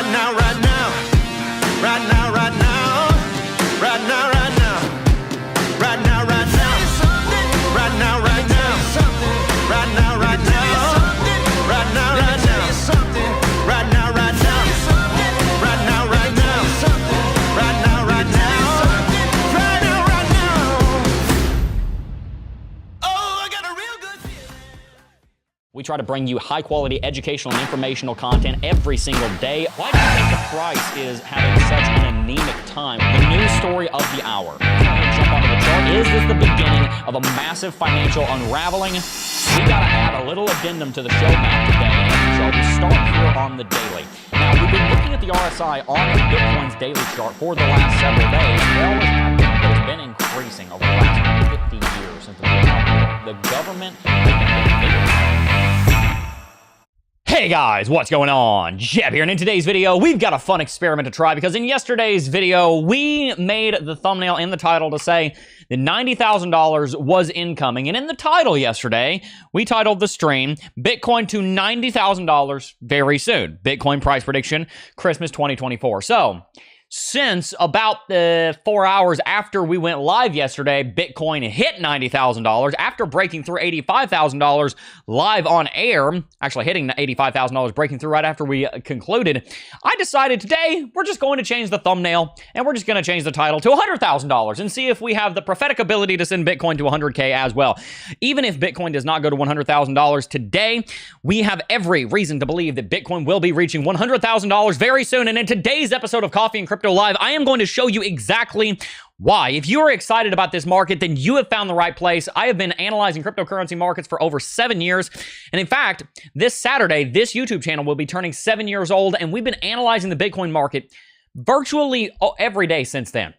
Right now, right now. Right now, right now. Right now, right now. Right now, right now. Right now, right now. Right now, right now. Right now, right now. Right now, right now. Right now, right now. Right now, right now. Right now, right now. Oh, I got a real good feeling. We try to bring you high-quality educational and informational content every single day. Why do you think the price is having such an anemic time? The news story of the hour. Jump onto the chart. Is this the beginning of a massive financial unraveling? We gotta add a little addendum to the show map today. So we start here on the daily. Now, we've been looking at the RSI on Bitcoin's daily chart for the last several days. They always have been, but it's been increasing over the last 50 years since the Vietnam War. The government has been getting bigger. Hey guys, what's going on? Jeb here, and in today's video, we've got a fun experiment to try because in yesterday's video, we made the thumbnail and the title to say that $90,000 was incoming, and in the title yesterday, we titled the stream, Bitcoin to $90,000 very soon. Bitcoin price prediction, Christmas 2024. So, since about 4 hours after we went live yesterday, Bitcoin hit $90,000 after breaking through $85,000 live on air, actually hitting the $85,000, breaking through right after we concluded. I decided today we're just going to change the thumbnail and we're just going to change the title to $100,000 and see if we have the prophetic ability to send Bitcoin to 100K as well. Even if Bitcoin does not go to $100,000 today, we have every reason to believe that Bitcoin will be reaching $100,000 very soon. And in today's episode of Coffee and Crypto Live, I am going to show you exactly why. If you are excited about this market, then you have found the right place. I have been analyzing cryptocurrency markets for over 7 years. And in fact, this Saturday, this YouTube channel will be turning 7 years old. And we've been analyzing the Bitcoin market virtually every day since then.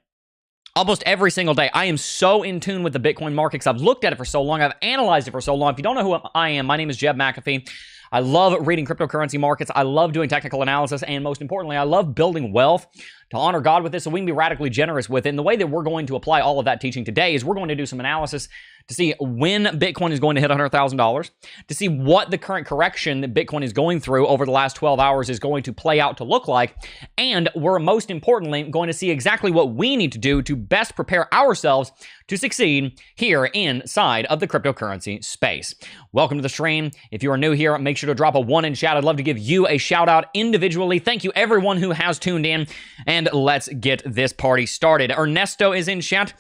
Almost every single day. I am so in tune with the Bitcoin market because I've looked at it for so long. I've analyzed it for so long. If you don't know who I am, my name is Jeb McAfee. I love reading cryptocurrency markets. I love doing technical analysis. And most importantly, I love building wealth to honor God with this so we can be radically generous with it. And the way that we're going to apply all of that teaching today is we're going to do some analysis to see when Bitcoin is going to hit $100,000, to see what the current correction that Bitcoin is going through over the last 12 hours is going to play out to look like. And we're most importantly going to see exactly what we need to do to best prepare ourselves to succeed here inside of the cryptocurrency space. Welcome to the stream. If you are new here, make sure to drop a 1 in chat. I'd love to give you a shout out individually. Thank you everyone who has tuned in, and let's get this party started. Ernesto is in chat.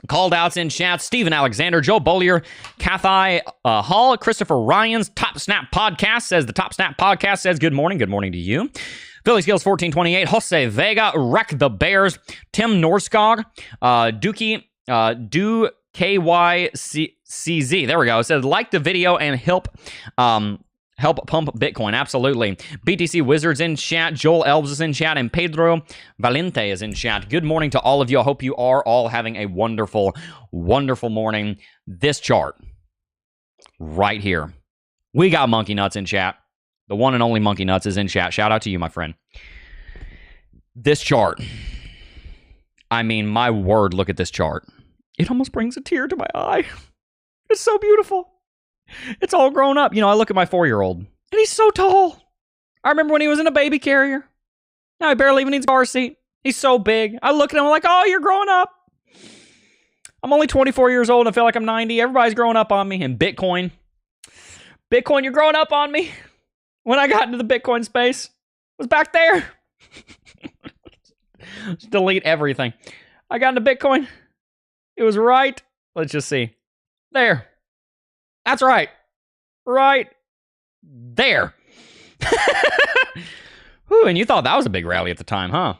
Called outs in chat. Stephen Alexander, Joe Bollier, Cathy Hall, Christopher Ryan's Top Snap Podcast says, the Top Snap Podcast says, good morning to you. Philly Skills 1428, Jose Vega, Wreck the Bears, Tim Norskog, Dookie, KYCZ. There we go. It says, like the video and help pump Bitcoin. Absolutely. BTC Wizards in chat. Joel Elves is in chat. And Pedro Valente is in chat. Good morning to all of you. I hope you are all having a wonderful, wonderful morning. This chart right here. We got Monkey Nuts in chat. The one and only Monkey Nuts is in chat. Shout out to you, my friend. This chart. I mean, my word, look at this chart. It almost brings a tear to my eye. It's so beautiful. It's all grown up. You know, I look at my 4-year-old, and he's so tall. I remember when he was in a baby carrier. Now he barely even needs a car seat. He's so big. I look at him, I'm like, oh, you're growing up. I'm only 24 years old, and I feel like I'm 90. Everybody's growing up on me. And Bitcoin, you're growing up on me. When I got into the Bitcoin space, it was back there. Just delete everything. I got into Bitcoin. It was right. Let's just see. There. That's right. Right there. Whew, and you thought that was a big rally at the time, huh?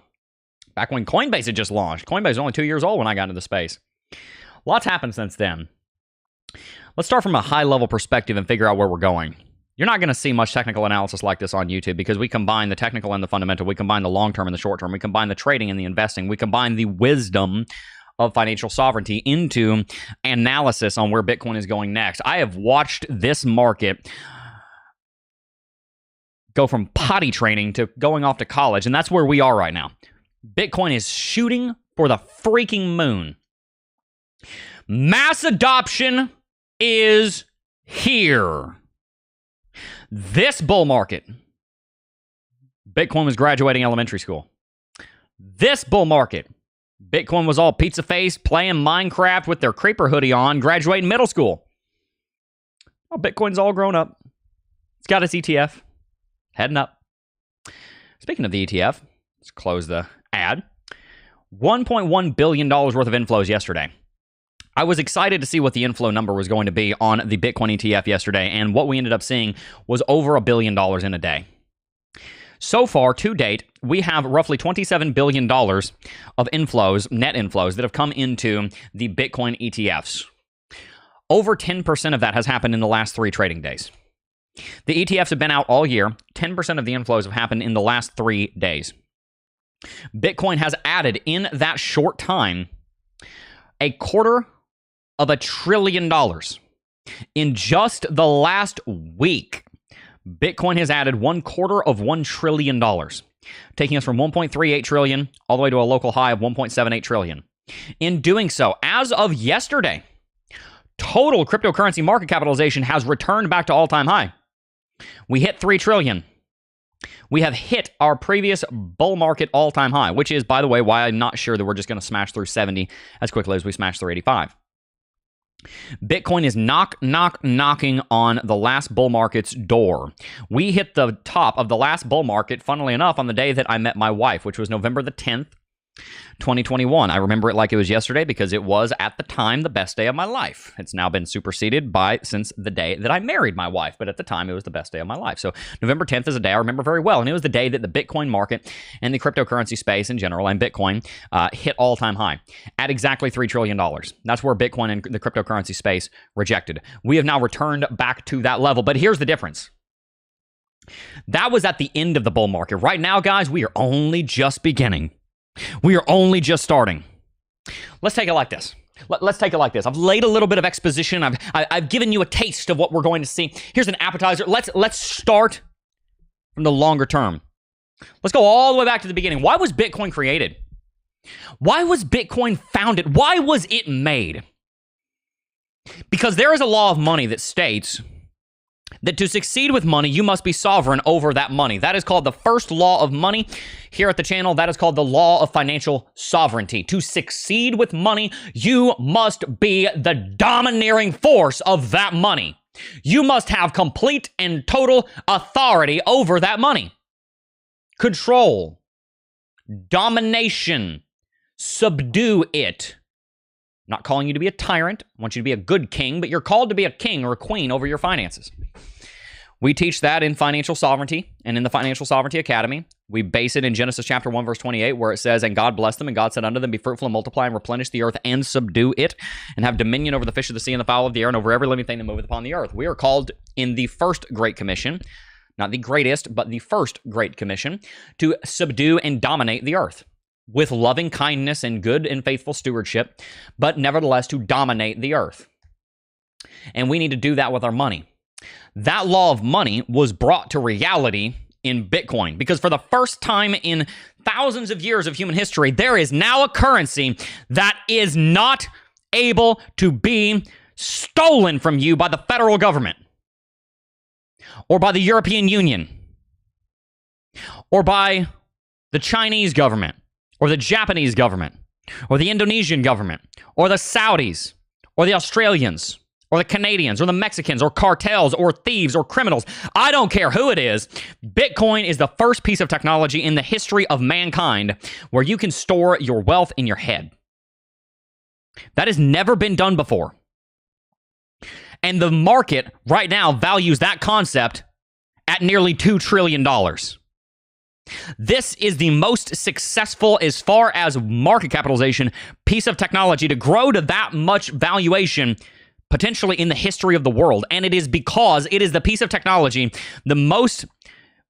Back when Coinbase had just launched. Coinbase was only 2 years old when I got into the space. Lots happened since then. Let's start from a high-level perspective and figure out where we're going. You're not going to see much technical analysis like this on YouTube because we combine the technical and the fundamental. We combine the long-term and the short-term. We combine the trading and the investing. We combine the wisdom of financial sovereignty into analysis on where Bitcoin is going next. I have watched this market go from potty training to going off to college, and that's where we are right now. Bitcoin is shooting for the freaking moon. Mass adoption is here. This bull market Bitcoin was graduating elementary school. This bull market, Bitcoin was all pizza face, playing Minecraft with their creeper hoodie on, graduating middle school. Well, Bitcoin's all grown up. It's got its ETF. Heading up. Speaking of the ETF, let's close the ad. $1.1 billion worth of inflows yesterday. I was excited to see what the inflow number was going to be on the Bitcoin ETF yesterday, and what we ended up seeing was over $1 billion in a day. So far, to date, we have roughly $27 billion of inflows, net inflows, that have come into the Bitcoin ETFs. Over 10% of that has happened in the last 3 trading days. The ETFs have been out all year. 10% of the inflows have happened in the last 3 days. Bitcoin has added in that short time $250 billion. In just the last week, Bitcoin has added $250 billion, taking us from 1.38 trillion all the way to a local high of 1.78 trillion. In doing so, as of yesterday, total cryptocurrency market capitalization has returned back to all-time high. We hit 3 trillion. We have hit our previous bull market all-time high, which is, by the way, why I'm not sure that we're just going to smash through 70 as quickly as we smashed through 85. Bitcoin is knocking on the last bull market's door. We hit the top of the last bull market, funnily enough, on the day that I met my wife, which was November the 10th, 2021. I remember it like it was yesterday because it was, at the time, the best day of my life. It's now been superseded since the day that I married my wife, but at the time, it was the best day of my life. So November 10th is a day I remember very well, and it was the day that the Bitcoin market and the cryptocurrency space in general, and Bitcoin, hit all-time high at exactly $3 trillion. That's where Bitcoin and the cryptocurrency space rejected. We have now returned back to that level, but here's the difference. That was at the end of the bull market. Right now, guys, we are only just beginning. We are only just starting. Let's take it like this. Let's take it like this. I've laid a little bit of exposition. I've given you a taste of what we're going to see. Here's an appetizer. Let's start from the longer term. Let's go all the way back to the beginning. Why was Bitcoin created? Why was Bitcoin founded? Why was it made? Because there is a law of money that states that to succeed with money, you must be sovereign over that money. That is called the first law of money. Here at the channel, that is called the law of financial sovereignty. To succeed with money, you must be the domineering force of that money. You must have complete and total authority over that money. Control, domination, subdue it. I'm not calling you to be a tyrant. I want you to be a good king, but you're called to be a king or a queen over your finances. We teach that in Financial Sovereignty and in the Financial Sovereignty Academy. We base it in Genesis chapter 1, verse 28, where it says, "And God blessed them, and God said unto them, Be fruitful and multiply, and replenish the earth, and subdue it, and have dominion over the fish of the sea, and the fowl of the air, and over every living thing that moveth upon the earth." We are called in the first Great Commission, not the greatest, but the first Great Commission, to subdue and dominate the earth with loving kindness and good and faithful stewardship, but nevertheless to dominate the earth. And we need to do that with our money. That law of money was brought to reality in Bitcoin, because for the first time in thousands of years of human history, there is now a currency that is not able to be stolen from you by the federal government, or by the European Union, or by the Chinese government, or the Japanese government, or the Indonesian government, or the Saudis, or the Australians, or the Canadians, or the Mexicans, or cartels, or thieves, or criminals. I don't care who it is. Bitcoin is the first piece of technology in the history of mankind where you can store your wealth in your head. That has never been done before. And the market right now values that concept at nearly $2 trillion. This is the most successful, as far as market capitalization, piece of technology to grow to that much valuation potentially in the history of the world. And it is because it is the piece of technology, the most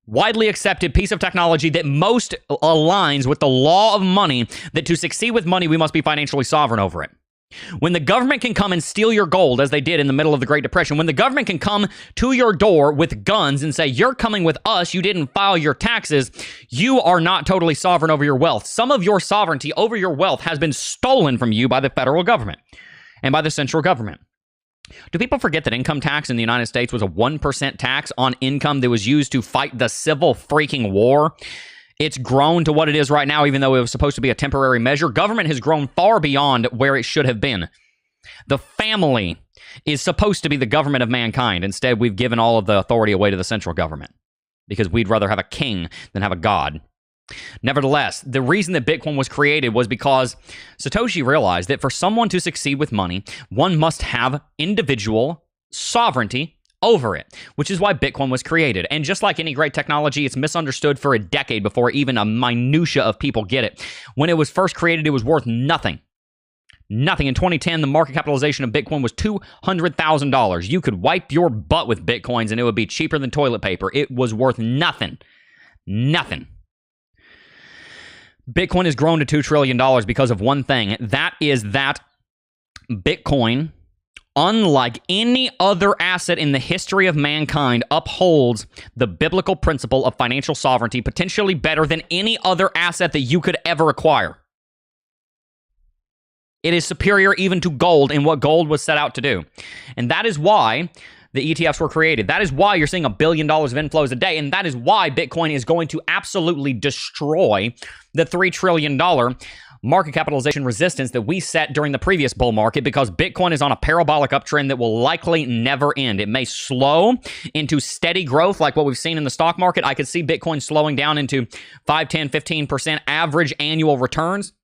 widely accepted piece of technology that most aligns with the law of money, that to succeed with money, we must be financially sovereign over it. When the government can come and steal your gold, as they did in the middle of the Great Depression, when the government can come to your door with guns and say, you're coming with us, you didn't file your taxes, you are not totally sovereign over your wealth. Some of your sovereignty over your wealth has been stolen from you by the federal government and by the central government. Do people forget that income tax in the United States was a 1% tax on income that was used to fight the civil freaking war? It's grown to what it is right now, even though it was supposed to be a temporary measure. Government has grown far beyond where it should have been. The family is supposed to be the government of mankind. Instead, we've given all of the authority away to the central government because we'd rather have a king than have a god. Nevertheless, the reason that Bitcoin was created was because Satoshi realized that for someone to succeed with money, one must have individual sovereignty over it, which is why Bitcoin was created. And just like any great technology, it's misunderstood for a decade before even a minutia of people get it. When it was first created, it was worth nothing. Nothing. In 2010, the market capitalization of Bitcoin was $200,000. You could wipe your butt with Bitcoins and it would be cheaper than toilet paper. It was worth nothing. Nothing. Bitcoin has grown to $2 trillion because of one thing. That is that Bitcoin, unlike any other asset in the history of mankind, upholds the biblical principle of financial sovereignty potentially better than any other asset that you could ever acquire. It is superior even to gold in what gold was set out to do. And that is why the ETFs were created. That is why you're seeing $1 billion of inflows a day. And that is why Bitcoin is going to absolutely destroy the $3 trillion market capitalization resistance that we set during the previous bull market, because Bitcoin is on a parabolic uptrend that will likely never end. It may slow into steady growth like what we've seen in the stock market. I could see Bitcoin slowing down into 5, 10, 15% average annual returns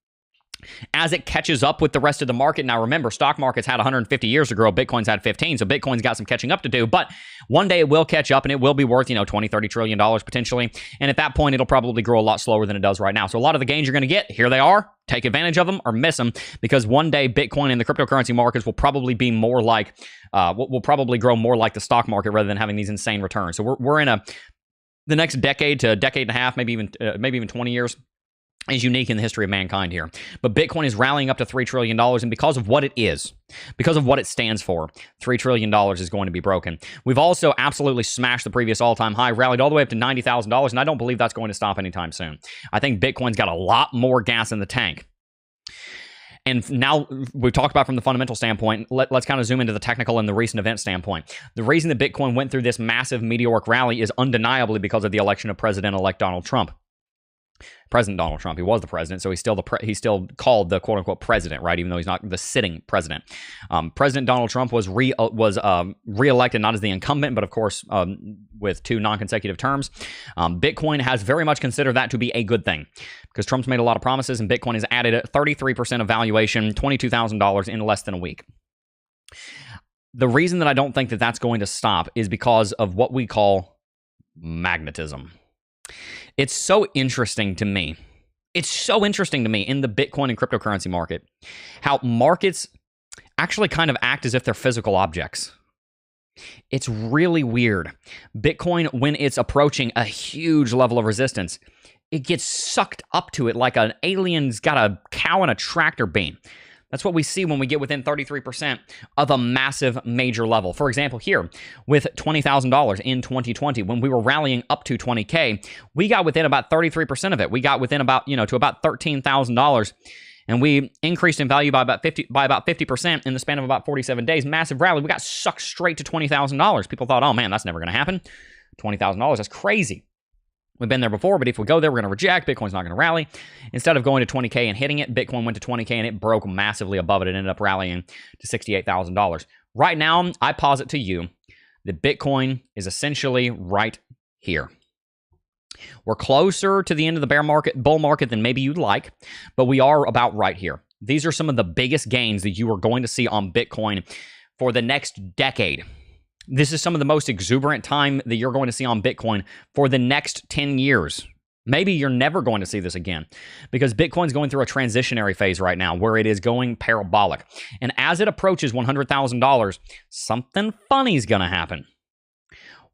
as it catches up with the rest of the market. Now, remember, stock markets had 150 years to grow. Bitcoin's had 15, so Bitcoin's got some catching up to do. But one day it will catch up, and it will be worth, $20, $30 trillion potentially. And at that point, it'll probably grow a lot slower than it does right now. So a lot of the gains you're going to get, here they are. Take advantage of them or miss them, because one day Bitcoin and the cryptocurrency markets will probably be more like, will probably grow more like the stock market rather than having these insane returns. So we're in the next decade to a decade and a half, maybe even 20 years. Is unique in the history of mankind here. But Bitcoin is rallying up to $3 trillion, and because of what it is, because of what it stands for, $3 trillion is going to be broken. We've also absolutely smashed the previous all-time high, rallied all the way up to $90,000, and I don't believe that's going to stop anytime soon. I think Bitcoin's got a lot more gas in the tank. And now we've talked about from the fundamental standpoint, let's kind of zoom into the technical and the recent event standpoint. The reason that Bitcoin went through this massive meteoric rally is undeniably because of the election of President-elect Donald Trump. President Donald Trump. He was the president, so he's still called the quote-unquote president, right? Even though he's not the sitting president. President Donald Trump was reelected not as the incumbent, but of course with 2 non-consecutive terms. Bitcoin has very much considered that to be a good thing, because Trump's made a lot of promises, and Bitcoin has added 33% of valuation, $22,000 in less than a week. The reason that I don't think that that's going to stop is because of what we call magnetism. It's so interesting to me. It's so interesting to me in the Bitcoin and cryptocurrency market, how markets actually kind of act as if they're physical objects. It's really weird. Bitcoin, when it's approaching a huge level of resistance, it gets sucked up to it like an alien's got a cow in a tractor beam. That's what we see when we get within 33% of a massive major level. For example, here with $20,000 in 2020, when we were rallying up to 20K, we got within about 33% of it. We got within about, to about $13,000, and we increased in value by about 50% in the span of about 47 days. Massive rally. We got sucked straight to $20,000. People thought, oh man, that's never going to happen. $20,000, that's crazy. We've been there before, but if we go there, we're going to reject. Bitcoin's not going to rally. Instead of going to 20K and hitting it, Bitcoin went to 20K and it broke massively above it. It ended up rallying to $68,000. Right now, I posit to you that Bitcoin is essentially right here. We're closer to the end of the bull market than maybe you'd like, but we are about right here. These are some of the biggest gains that you are going to see on Bitcoin for the next decade. This is some of the most exuberant time that you're going to see on Bitcoin for the next 10 years. Maybe you're never going to see this again, because Bitcoin's going through a transitionary phase right now where it is going parabolic. And as it approaches $100,000, something funny is going to happen.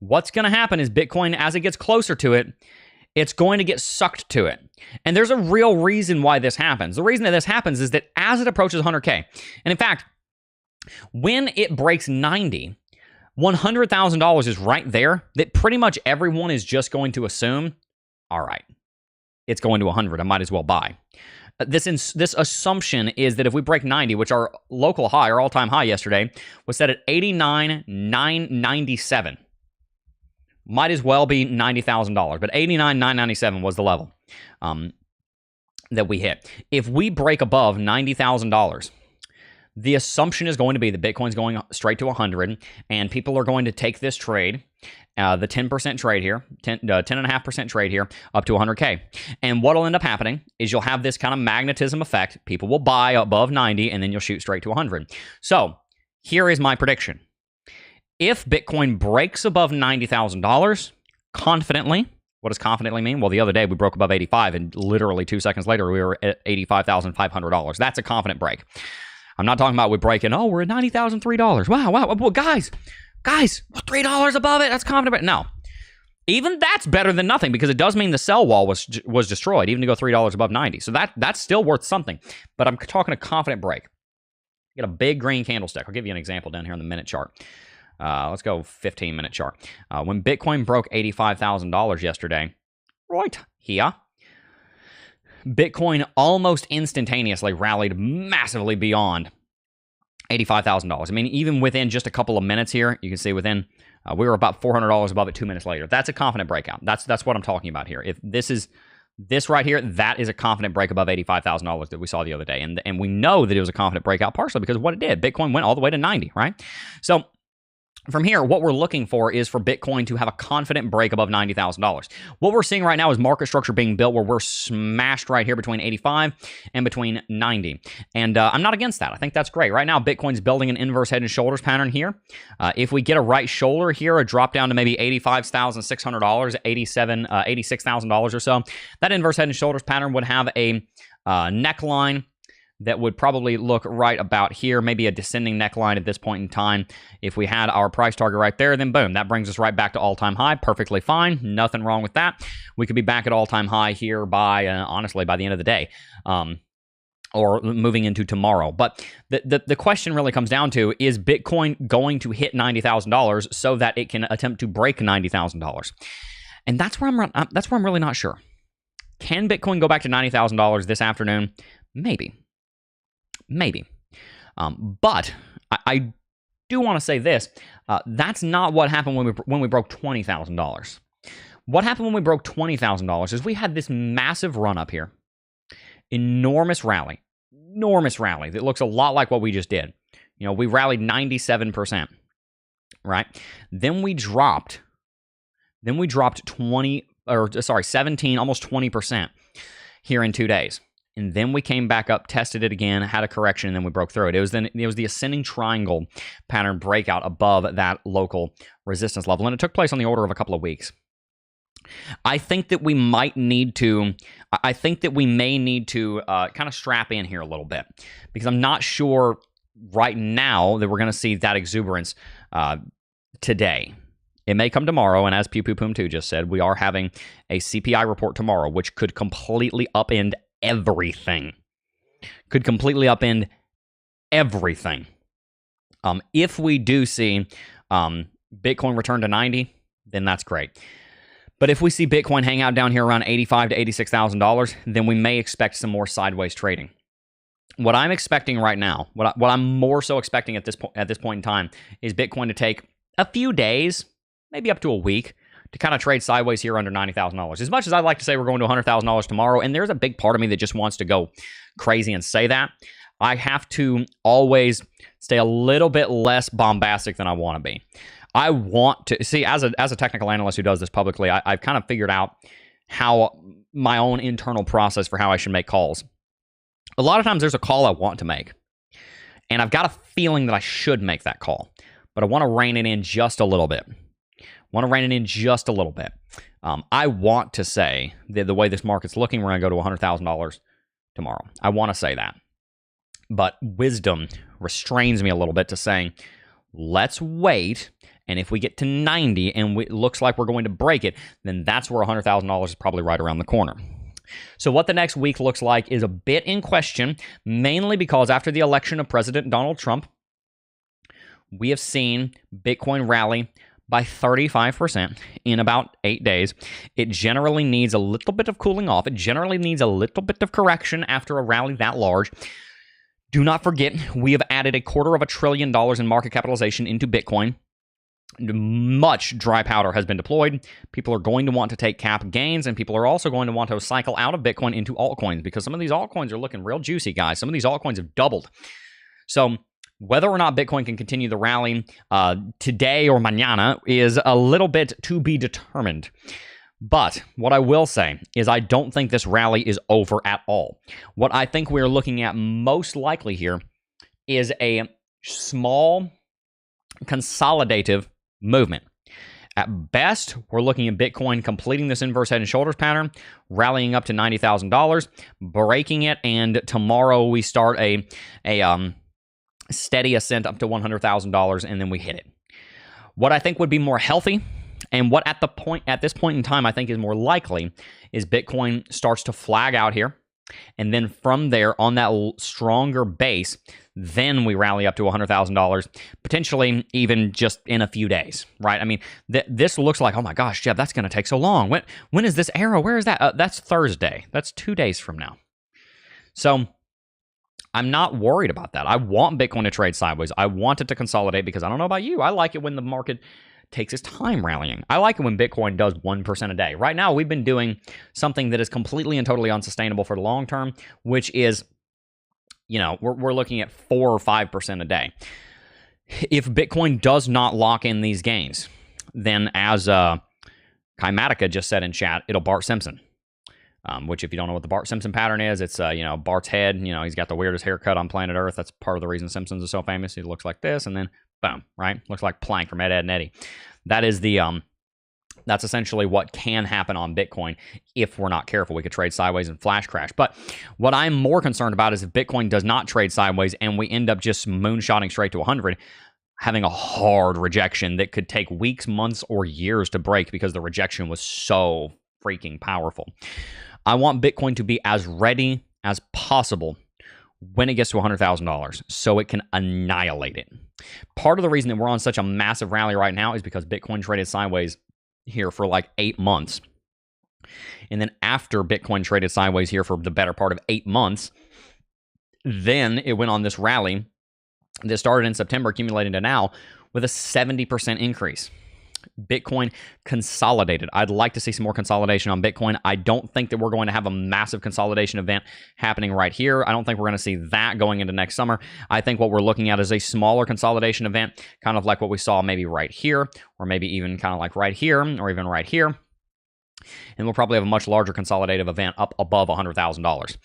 What's going to happen is Bitcoin, as it gets closer to it, it's going to get sucked to it. And there's a real reason why this happens. The reason that this happens is that as it approaches 100K, and in fact, when it breaks 90, $100,000 is right there, that pretty much everyone is just going to assume, all right, it's going to 100, I might as well buy. This assumption is that if we break 90, which our local high, our all-time high yesterday, was set at 89,997. Might as well be $90,000, but 89,997 was the level that we hit. If we break above $90,000, the assumption is going to be that Bitcoin's going straight to 100, and people are going to take this trade, the 10% trade here, 10.5% trade here, up to 100K. And what'll end up happening is you'll have this kind of magnetism effect. People will buy above 90, and then you'll shoot straight to 100. So here is my prediction. If Bitcoin breaks above $90,000 confidently, what does confidently mean? Well, the other day we broke above 85, and literally 2 seconds later we were at $85,500. That's a confident break. I'm not talking about we breaking, oh, we're at $90,003. Wow. Well, guys, $3 above it. That's confident. No. Even that's better than nothing, because it does mean the sell wall was destroyed, even to go $3 above 90. So that's still worth something. But I'm talking a confident break. Get a big green candlestick. I'll give you an example down here on the minute chart. Let's go 15-minute chart. When Bitcoin broke $85,000 yesterday, right here, Bitcoin almost instantaneously rallied massively beyond $85,000. I mean, even within just a couple of minutes here, you can see within, we were about $400 above it 2 minutes later. That's a confident breakout. That's what I'm talking about here. If this right here, that is a confident break above $85,000 that we saw the other day. And we know that it was a confident breakout partially because of what it did. Bitcoin went all the way to 90, right? So from here, what we're looking for is for Bitcoin to have a confident break above $90,000. What we're seeing right now is market structure being built where we're smashed right here between 85 and between 90. And I'm not against that. I think that's great. Right now, Bitcoin's building an inverse head and shoulders pattern here. If we get a right shoulder here, a drop down to maybe $85,600, $86,000 or so, that inverse head and shoulders pattern would have a neckline that would probably look right about here, maybe a descending neckline at this point in time. If we had our price target right there, then boom, that brings us right back to all-time high. Perfectly fine. Nothing wrong with that. We could be back at all-time high here by, honestly, by the end of the day. Or moving into tomorrow. But the question really comes down to, is Bitcoin going to hit $90,000 so that it can attempt to break $90,000? And that's where I'm really not sure. Can Bitcoin go back to $90,000 this afternoon? Maybe. But I do want to say this. That's not what happened when we broke $20,000. What happened when we broke $20,000 is we had this massive run up here. Enormous rally that looks a lot like what we just did. You know, we rallied 97%, right? Then we dropped 17, almost 20% here in 2 days. And then we came back up, tested it again, had a correction, and then we broke through it. It was the ascending triangle pattern breakout above that local resistance level, and it took place on the order of a couple of weeks. I think that we may need to kind of strap in here a little bit, because I'm not sure right now that we're going to see that exuberance today. It may come tomorrow, and as Pew Pew Poom 2 just said, we are having a CPI report tomorrow, which could completely upend everything. If we do see Bitcoin return to 90, then that's great. But if we see Bitcoin hang out down here around $85,000 to $86,000, then we may expect some more sideways trading. What I'm expecting right now, what I'm more so expecting at this point in time, is Bitcoin to take a few days, maybe up to a week, to kind of trade sideways here under $90,000. As much as I'd like to say we're going to $100,000 tomorrow, and there's a big part of me that just wants to go crazy and say that, I have to always stay a little bit less bombastic than I want to be. I want to see, as a technical analyst who does this publicly, I've kind of figured out how my own internal process for how I should make calls. A lot of times there's a call I want to make, and I've got a feeling that I should make that call, but I want to rein it in just a little bit. I want to say that the way this market's looking, we're going to go to $100,000 tomorrow. I want to say that. But wisdom restrains me a little bit to saying, let's wait, and if we get to 90 and it looks like we're going to break it, then that's where $100,000 is probably right around the corner. So what the next week looks like is a bit in question, mainly because after the election of President Donald Trump, we have seen Bitcoin rally by 35% in about 8 days. It generally needs a little bit of cooling off. It generally needs a little bit of correction after a rally that large. Do not forget, we have added $250 billion in market capitalization into Bitcoin. Much dry powder has been deployed. People are going to want to take cap gains, and people are also going to want to cycle out of Bitcoin into altcoins because some of these altcoins are looking real juicy, guys. Some of these altcoins have doubled. So whether or not Bitcoin can continue the rally today or mañana is a little bit to be determined. But what I will say is I don't think this rally is over at all. What I think we're looking at most likely here is a small consolidative movement. At best, we're looking at Bitcoin completing this inverse head and shoulders pattern, rallying up to $90,000, breaking it, and tomorrow we start a steady ascent up to $100,000, and then we hit it. What I think would be more healthy, and what at this point in time I think is more likely, is Bitcoin starts to flag out here, and then from there on that stronger base, then we rally up to $100,000, potentially even just in a few days, right? I mean, this looks like, oh my gosh, Jeff, that's going to take so long. When is this arrow? Where is that? That's Thursday. That's 2 days from now. So I'm not worried about that. I want Bitcoin to trade sideways. I want it to consolidate because I don't know about you. I like it when the market takes its time rallying. I like it when Bitcoin does 1% a day. Right now, we've been doing something that is completely and totally unsustainable for the long term, which is, you know, we're looking at 4 or 5% a day. If Bitcoin does not lock in these gains, then as Kymatica just said in chat, it'll Bart Simpson. Which, if you don't know what the Bart Simpson pattern is, it's, you know, Bart's head. You know, he's got the weirdest haircut on planet Earth. That's part of the reason Simpsons is so famous. He looks like this, and then boom, right? Looks like Plank from Ed, Edd, and Eddy. That is the that's essentially what can happen on Bitcoin if we're not careful. We could trade sideways and flash crash. But what I'm more concerned about is if Bitcoin does not trade sideways and we end up just moonshotting straight to 100, having a hard rejection that could take weeks, months, or years to break because the rejection was so freaking powerful. I want Bitcoin to be as ready as possible when it gets to $100,000 so it can annihilate it. Part of the reason that we're on such a massive rally right now is because Bitcoin traded sideways here for like 8 months. And then after Bitcoin traded sideways here for the better part of 8 months, then it went on this rally that started in September, accumulating to now with a 70% increase. Bitcoin consolidated. I'd like to see some more consolidation on Bitcoin. I don't think that we're going to have a massive consolidation event happening right here. I don't think we're going to see that going into next summer. I think what we're looking at is a smaller consolidation event, kind of like what we saw maybe right here, or maybe even kind of like right here, or even right here. And we'll probably have a much larger consolidative event up above $100,000.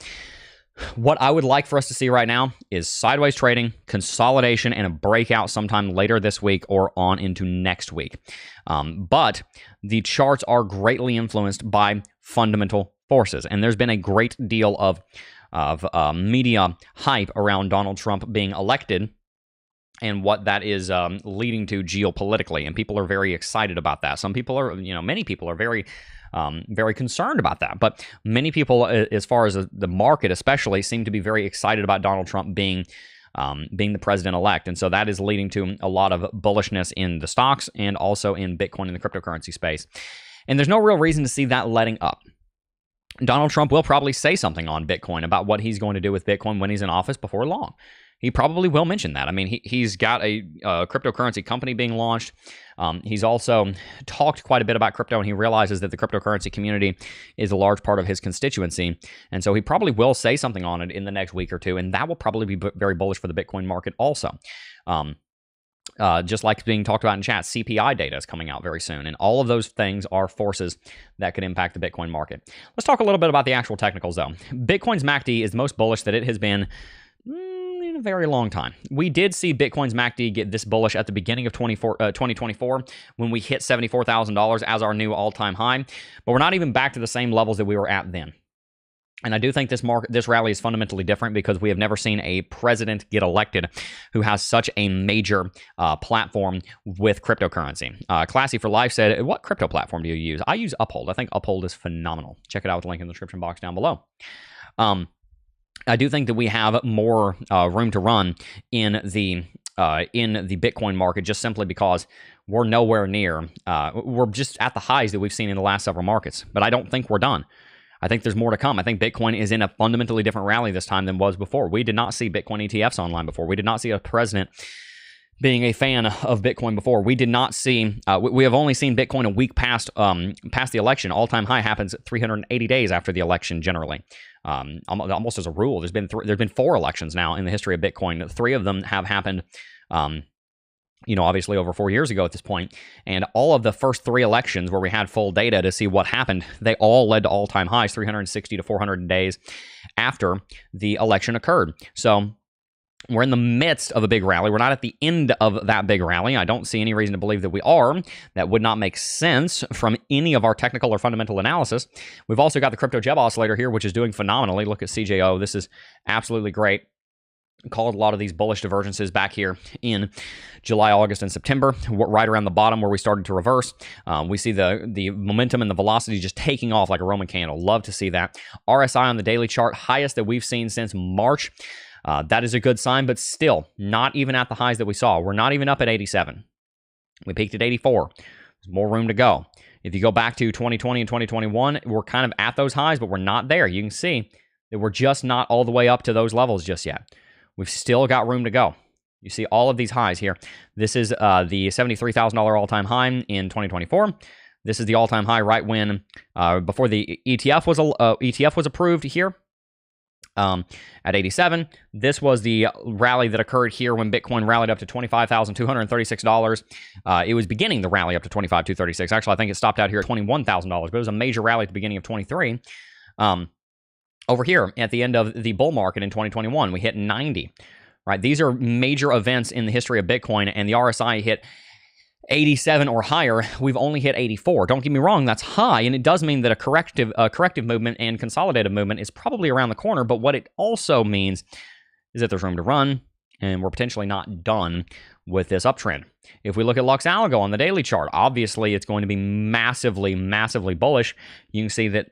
What I would like for us to see right now is sideways trading, consolidation, and a breakout sometime later this week or on into next week. But the charts are greatly influenced by fundamental forces, and there's been a great deal of media hype around Donald Trump being elected and what that is leading to geopolitically, and people are very excited about that. Some people are, many people are very concerned about that. But many people, as far as the market especially, seem to be very excited about Donald Trump being the president-elect. And so that is leading to a lot of bullishness in the stocks and also in Bitcoin and the cryptocurrency space. And there's no real reason to see that letting up. Donald Trump will probably say something on Bitcoin about what he's going to do with Bitcoin when he's in office before long. He probably will mention that. I mean, he's got a cryptocurrency company being launched. He's also talked quite a bit about crypto, and he realizes that the cryptocurrency community is a large part of his constituency. And so he probably will say something on it in the next week or two, and that will probably be very bullish for the Bitcoin market also. Just like being talked about in chat, CPI data is coming out very soon, and all of those things are forces that could impact the Bitcoin market. Let's talk a little bit about the actual technicals, though. Bitcoin's MACD is the most bullish that it has been in a very long time. We did see Bitcoin's MACD get this bullish at the beginning of 2024 when we hit $74,000 as our new all-time high, but we're not even back to the same levels that we were at then. And I do think this rally is fundamentally different because we have never seen a president get elected who has such a major platform with cryptocurrency. Classy for Life said, what crypto platform do you use? I use Uphold. I think Uphold is phenomenal. Check it out with the link in the description box down below. I do think that we have more room to run in the in the Bitcoin market, just simply because we're nowhere near. We're just at the highs that we've seen in the last several markets. But I don't think we're done. I think there's more to come. I think Bitcoin is in a fundamentally different rally this time than was before. We did not see Bitcoin ETFs online before. We did not see a president being a fan of Bitcoin before. We did not see, we have only seen Bitcoin a week past the election. All-time high happens 380 days after the election generally. Almost as a rule. There's been 4 elections now in the history of Bitcoin. 3 of them have happened, obviously over 4 years ago at this point. And all of the first 3 elections where we had full data to see what happened, they all led to all-time highs 360 to 400 days after the election occurred. So we're in the midst of a big rally. We're not at the end of that big rally. I don't see any reason to believe that we are. That would not make sense from any of our technical or fundamental analysis. We've also got the crypto Jeb oscillator here, which is doing phenomenally. Look at CJO. This is absolutely great. Called a lot of these bullish divergences back here in July, August, and September, right around the bottom where we started to reverse. We see the momentum and the velocity just taking off like a Roman candle. Love to see that. RSI on the daily chart, highest that we've seen since March. That is a good sign, but still not even at the highs that we saw. We're not even up at 87. We peaked at 84. There's more room to go. If you go back to 2020 and 2021, we're kind of at those highs, but we're not there. You can see that we're just not all the way up to those levels just yet. We've still got room to go. You see all of these highs here. This is the $73,000 all-time high in 2024. This is the all-time high right when before the ETF was approved here at 87. This was the rally that occurred here when Bitcoin rallied up to $25,236. It was beginning the rally up to $25,236. Actually, I think it stopped out here at $21,000, but it was a major rally at the beginning of 23. Over here at the end of the bull market in 2021, we hit 90, right? These are major events in the history of Bitcoin, and the RSI hit 87 or higher. We've only hit 84. Don't get me wrong, that's high, and it does mean that a corrective movement and consolidative movement is probably around the corner, but what it also means is that there's room to run, and we're potentially not done with this uptrend. If we look at LUX ALGO on the daily chart, obviously it's going to be massively, massively bullish. You can see that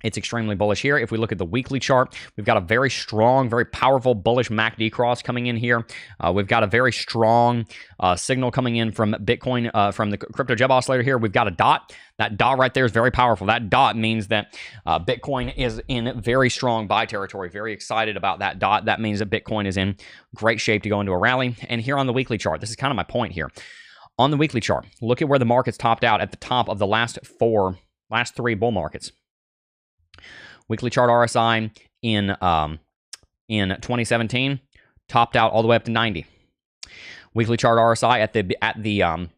it's extremely bullish here. If we look at the weekly chart, we've got a very strong, very powerful bullish MACD cross coming in here. We've got a very strong signal coming in from Bitcoin, from the crypto Jeb oscillator here. We've got a dot. That dot right there is very powerful. That dot means that Bitcoin is in very strong buy territory. Very excited about that dot. That means that Bitcoin is in great shape to go into a rally. And here on the weekly chart, this is kind of my point here. On the weekly chart, look at where the market's topped out at the top of the last 3 bull markets. Weekly chart RSI in 2017 topped out all the way up to 90. Weekly chart RSI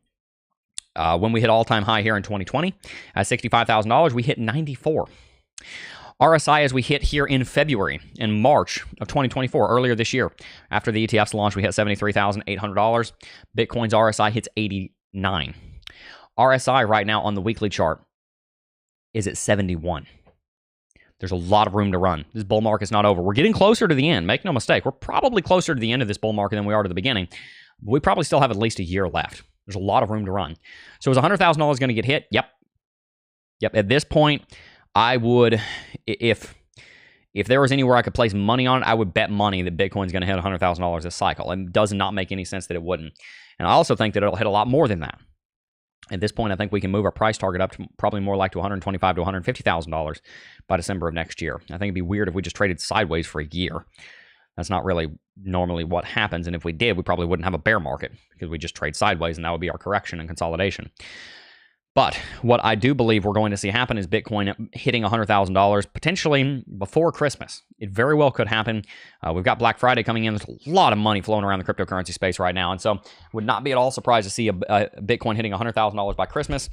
when we hit all-time high here in 2020 at $65,000, we hit 94. RSI as we hit here in February and March of 2024, earlier this year, after the ETF's launch, we hit $73,800. Bitcoin's RSI hits 89. RSI right now on the weekly chart is at 71. There's a lot of room to run. This bull market's not over. We're getting closer to the end. Make no mistake. We're probably closer to the end of this bull market than we are to the beginning. We probably still have at least a year left. There's a lot of room to run. So is $100,000 going to get hit? Yep. At this point, I would, if there was anywhere I could place money on it, I would bet money that Bitcoin's going to hit $100,000 this cycle. It does not make any sense that it wouldn't. And I also think that it'll hit a lot more than that. At this point, I think we can move our price target up to probably more like to $125,000 to $150,000 by December of next year. I think it'd be weird if we just traded sideways for a year. That's not really normally what happens. And if we did, we probably wouldn't have a bear market because we just trade sideways, and that would be our correction and consolidation. But what I do believe we're going to see happen is Bitcoin hitting $100,000 potentially before Christmas. It very well could happen. We've got Black Friday coming in. There's a lot of money flowing around the cryptocurrency space right now. And so would not be at all surprised to see a Bitcoin hitting $100,000 by Christmas.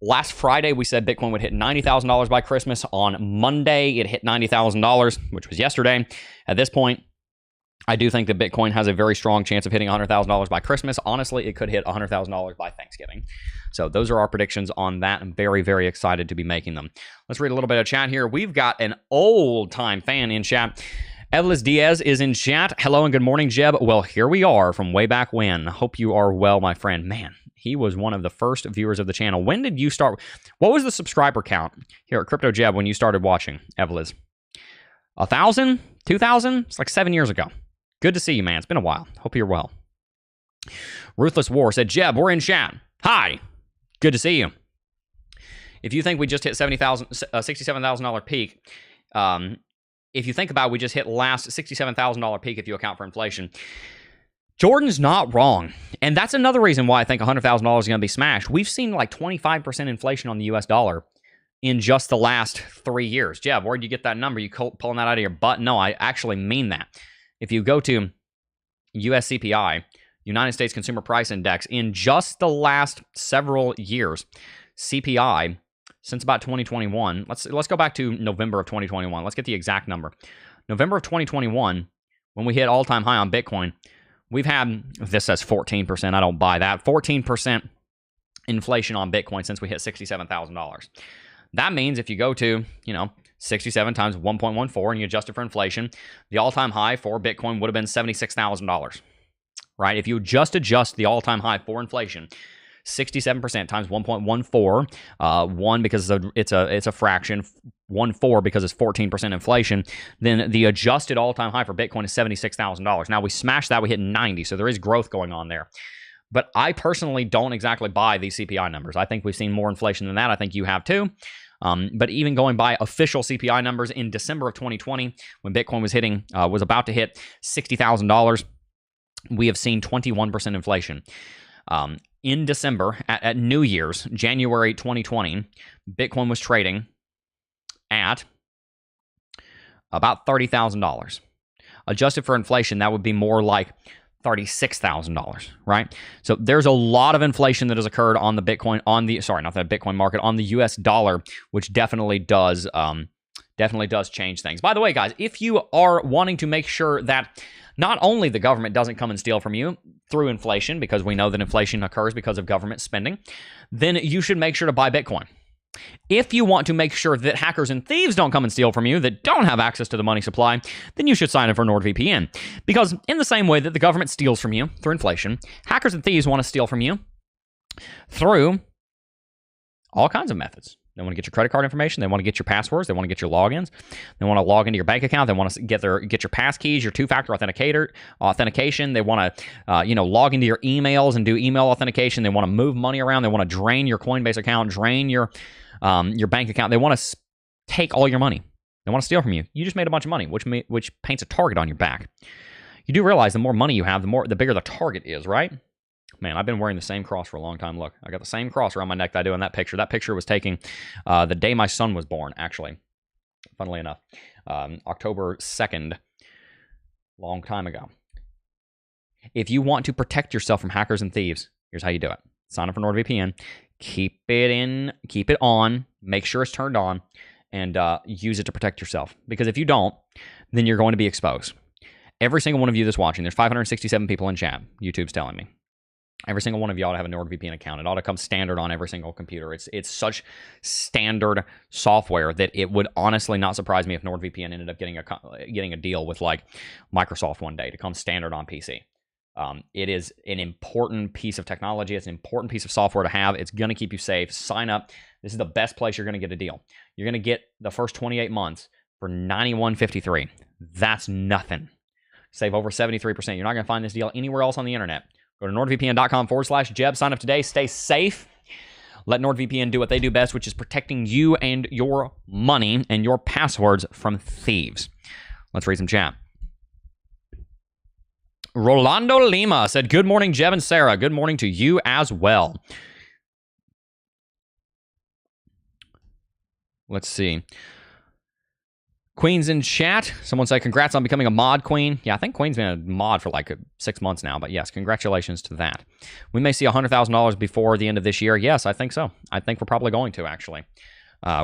Last Friday, we said Bitcoin would hit $90,000 by Christmas. On Monday, it hit $90,000, which was yesterday. At this point, I do think that Bitcoin has a very strong chance of hitting $100,000 by Christmas. Honestly, it could hit $100,000 by Thanksgiving. So those are our predictions on that. I'm very, very excited to be making them. Let's read a little bit of chat here. We've got an old-time fan in chat. Evelys Diaz is in chat. Hello and good morning, Jeb. Well, here we are from way back when. Hope you are well, my friend. Man, he was one of the first viewers of the channel. When did you start? What was the subscriber count here at Crypto Jeb when you started watching, Evelys? 1,000? 2,000? It's like 7 years ago. Good to see you, man. It's been a while. Hope you're well. Ruthless War said, Jeb, we're in chat. Hi. Good to see you. If you think we just hit $67,000 peak, if you think about it, we just hit last $67,000 peak if you account for inflation. Jordan's not wrong. And that's another reason why I think $100,000 is going to be smashed. We've seen like 25% inflation on the US dollar in just the last 3 years. Jeb, where'd you get that number? You pulling that out of your butt? No, I actually mean that. If you go to US CPI, United States Consumer Price Index, in just the last several years, CPI, since about 2021, let's go back to November of 2021. Let's get the exact number. November of 2021, when we hit all-time high on Bitcoin, we've had, this says 14%, I don't buy that, 14% inflation on Bitcoin since we hit $67,000. That means if you go to, 67 times 1.14 and you adjust it for inflation, the all-time high for Bitcoin would have been $76,000, right? If you just adjust the all-time high for inflation, 67% times 1.14, 1 because it's a fraction, 1.4 because it's 14% inflation, then the adjusted all-time high for Bitcoin is $76,000. Now we smashed that, we hit 90, so there is growth going on there. But I personally don't exactly buy these CPI numbers. I think we've seen more inflation than that. I think you have too. But even going by official CPI numbers in December of 2020, when Bitcoin was about to hit $60,000, we have seen 21% inflation. In December, at New Year's, January 2020, Bitcoin was trading at about $30,000. Adjusted for inflation, that would be more like $36,000, right? So there's a lot of inflation that has occurred on the Bitcoin, not the Bitcoin market, on the US dollar, which definitely does change things. By the way, guys, if you are wanting to make sure that not only the government doesn't come and steal from you through inflation, because we know that inflation occurs because of government spending, then you should make sure to buy Bitcoin. If you want to make sure that hackers and thieves don't come and steal from you, that don't have access to the money supply, then you should sign up for NordVPN. Because in the same way that the government steals from you through inflation, hackers and thieves want to steal from you through all kinds of methods. They want to get your credit card information. They want to get your passwords. They want to get your logins. They want to log into your bank account. They want to get your pass keys, your two-factor authentication. They want to, log into your emails and do email authentication. They want to move money around. They want to drain your Coinbase account, drain your bank account. They want to take all your money. They want to steal from you. You just made a bunch of money, which paints a target on your back. You do realize the more money you have, the bigger the target is, right? Man, I've been wearing the same cross for a long time. Look, I got the same cross around my neck that I do in that picture. That picture was taken the day my son was born, actually, funnily enough. October 2nd, long time ago. If you want to protect yourself from hackers and thieves, here's how you do it. Sign up for NordVPN. Keep it on, make sure it's turned on, and use it to protect yourself. Because if you don't, then you're going to be exposed. Every single one of you that's watching, there's 567 people in chat, YouTube's telling me. Every single one of you ought to have a NordVPN account. It ought to come standard on every single computer. It's such standard software that it would honestly not surprise me if NordVPN ended up getting a deal with like Microsoft one day to come standard on PC. It is an important piece of technology. It's an important piece of software to have. It's going to keep you safe. Sign up. This is the best place you're going to get a deal. You're going to get the first 28 months for $91.53. That's nothing. Save over 73%. You're not going to find this deal anywhere else on the internet. Go to nordvpn.com/Jeb. Sign up today. Stay safe. Let NordVPN do what they do best, which is protecting you and your money and your passwords from thieves. Let's read some chat. Rolando Lima said, good morning, Jeb and Sarah. Good morning to you as well. Let's see. Queen's in chat. Someone said, congrats on becoming a mod, Queen. Yeah, I think Queen's been a mod for like 6 months now, but yes, congratulations to that. We may see $100,000 before the end of this year. Yes, I think so. I think we're probably going to, actually,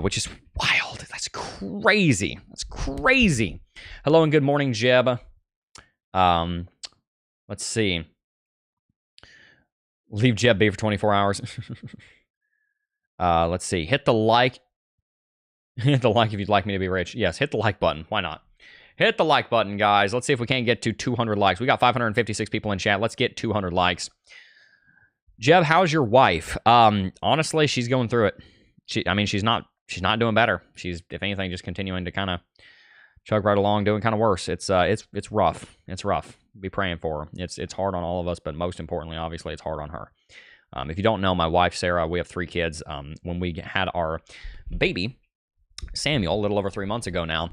which is wild. That's crazy. That's crazy. Hello and good morning, Jeb. Let's see. Leave Jeb be for 24 hours. Let's see. Hit the like. Hit the like if you'd like me to be rich. Yes, hit the like button. Why not? Hit the like button, guys. Let's see if we can't get to 200 likes. We got 556 people in chat. Let's get 200 likes. Jeb, how's your wife? Honestly, she's going through it. She's not doing better. She's, if anything, just continuing to kind of chug right along, doing kind of worse. It's rough. It's rough. Be praying for her. It's hard on all of us, but most importantly, obviously, it's hard on her. If you don't know, my wife, Sarah, we have 3 kids. When we had our baby, Samuel, a little over 3 months ago now,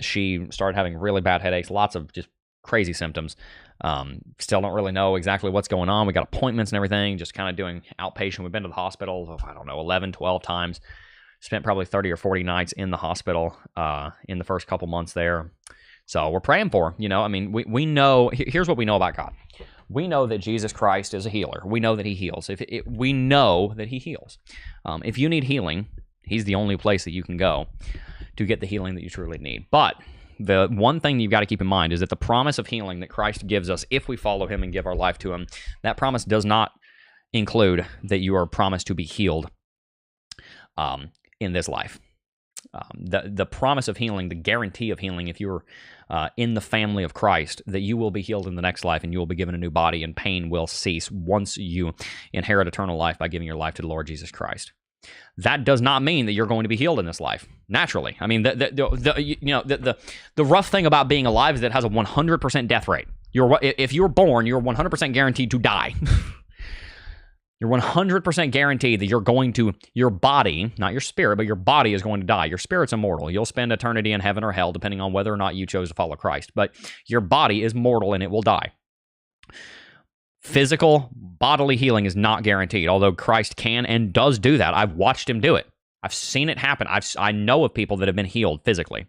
she started having really bad headaches, lots of just crazy symptoms. Still don't really know exactly what's going on. We got appointments and everything, just kind of doing outpatient. We've been to the hospital, I don't know, 11, 12 times. Spent probably 30 or 40 nights in the hospital in the first couple months there. So we're praying for her. I mean, we know, here's what we know about God. We know that Jesus Christ is a healer. We know that he heals. We know that he heals. If you need healing, he's the only place that you can go to get the healing that you truly need. But the one thing you've got to keep in mind is that the promise of healing that Christ gives us if we follow him and give our life to him, that promise does not include that you are promised to be healed in this life. The promise of healing, the guarantee of healing, if you're in the family of Christ, that you will be healed in the next life and you will be given a new body and pain will cease once you inherit eternal life by giving your life to the Lord Jesus Christ. That does not mean that you're going to be healed in this life naturally. I mean, the rough thing about being alive is that it has a 100% death rate. If you're born, you're 100% guaranteed to die. You're 100% guaranteed that your body, not your spirit, but your body is going to die. Your spirit's immortal. You'll spend eternity in heaven or hell, depending on whether or not you chose to follow Christ. But your body is mortal and it will die. Physical, bodily healing is not guaranteed, although Christ can and does do that. I've watched him do it. I've seen it happen. I know of people that have been healed physically.